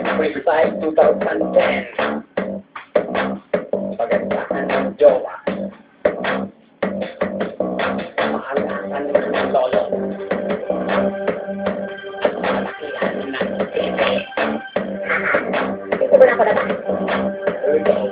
April 5, 2010. Pagandahan ng jowa. Maalakan ng lolo. Malakihan ng tete. Ito mo na ako naman. Okay.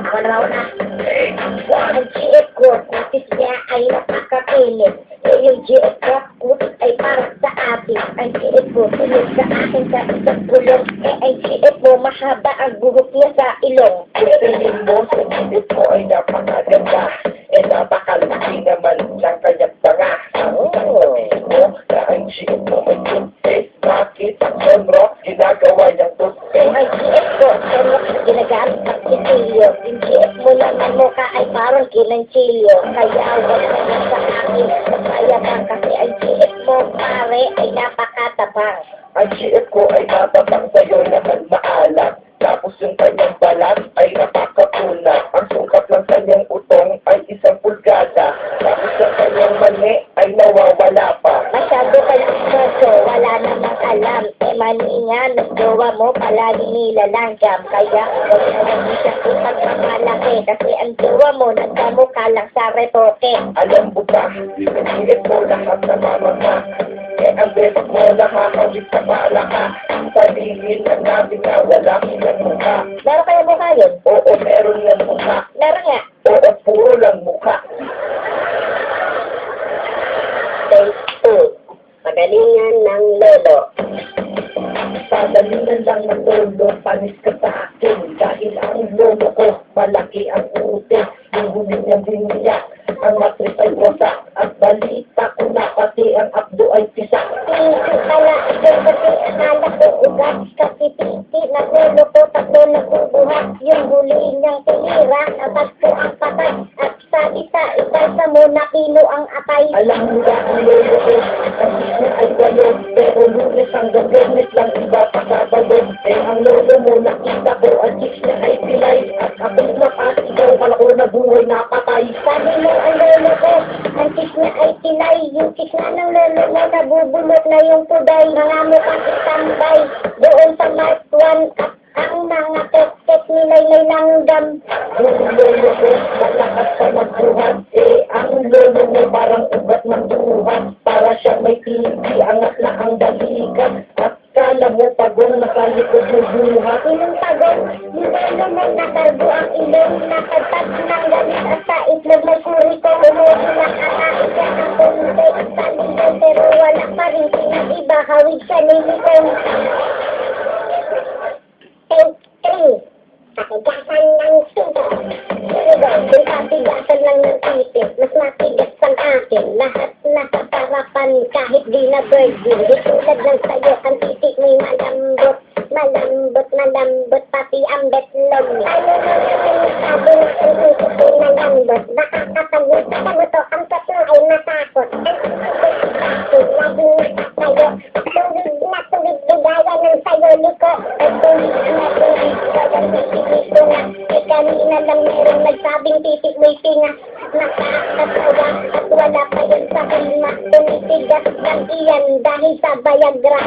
Ako na ako na. Take one. Ang GF ko, kutis niya ay napakakilit. Eh, yung GF ko, kutis ay para sa atin. Ang GF ko, tulog sa akin sa isang pulong. Eh, ang GF mo, mahaba ang buhok niya sa ilong. Pipilin mo sa gilid mo ay napakaganda. Eh, napakalaki naman ng kanyang tanga. Sabihin mo na ang GF mo may toothpaste. Bakit ang sonro ginagawa niyang toothpaste? Ang GF ko, tulog ginagamit ang itilyo. Yung GF mo naman mukha ay parang kinanchilyo. Kaya huwag na lang sa akin. Masaya ka kasi ang GF mo, pare, ay napakatabang. Ang GF ko ay matabang sa'yo naman maalam. Tapos yung kanyang balat ay napakapunat. Ang sukat ng kanyang utong ay 1 pulgada. Tapos yung kanyang mani ay nawawala pa. Masyado ka lang moso, wala namang alam. Eh, mani nga, ng jowa mo, palagi nilalanggam. Kaya, huwag na lang mo siya ipagmamalaki. Kasi ang jowa mo, nagkamukha lang sa retoke. Alam mo ba, GF mo lahat na mamama. Eh, ang beses mo nakakawit sa malaka. Sabihin lang namin na wala kang mukha. Meron kaya mukha yun? Oo, meron lang mukha. Meron nga. Oo, puro lang mukha. Take 2. Pagalingan ng lolo. Pagalingan lang ng lolo, panis ka sa akin. Dahil ang lolo ko, malaki ang ute. Yung huli niyang biniyak, ang matris ay wasak. At balita ko na pati ang abdo ay pisak. Titi pala, yung kasi akala ko ugat. Kasi titi na lolo ko, tatlo na kubuhat. Yung huli niyang tinira, atas ko ang patay. At sa isa sa muna kilo ang atay. Alam mo na ang lolo ko, ang isip ay balon. Pero lunes hanggang Biyernes lang iba pa sa balon. Eh ang lolo mo nakita ko, ang chicks niya ay pilay. At ako'y napasigaw, kala ko na buhay na patay. Sabi mo ang lolo ko, ang tis niya ay tilay. Yung tis na ng lolo mo, nabubulot na yung tuday. Mga mukhang itambay, doon sa Mark 1 at ang mga tek-tek nila'y may langgam. Yung lolo ko, malakas pa magbuhat. Eh ang lolo mo parang ugat ng duhat. Para siya may tindi, angat na ang balikat. At kala mo pagong nakalikod yung buhat. Inong pagod, yung lolo may nakargo ang ilong. Nakatag ng galit at sa itlog may kuri ko. Umuwi nakakain siya ang kumite at sa lilong. Pero wala pa rin iba, hawig sa lilitong. Take 3. Patigasan ng sito. Yung patigasan lang ng itik. Mas matigas ang akin. Lahat nasa parapan kahit di na virgin. Di tulad ng sayo, ang titik may malambot. Malambot, pati ang betlog niya. Ano naman sabi ng itik ay malambot. Nakakapagod sa buto, ang tatlo ay natakot. Ang itik laging sayo. Tubig na tubig, bigaya ng sayo liko. At tubig na tubig, walang titik ko nga. Eh kanina lang meron nagsabing titik may tinga. Nakakatawa at wala pa yun sa hilma. Tumitigas ng iyan dahil sa Viagra.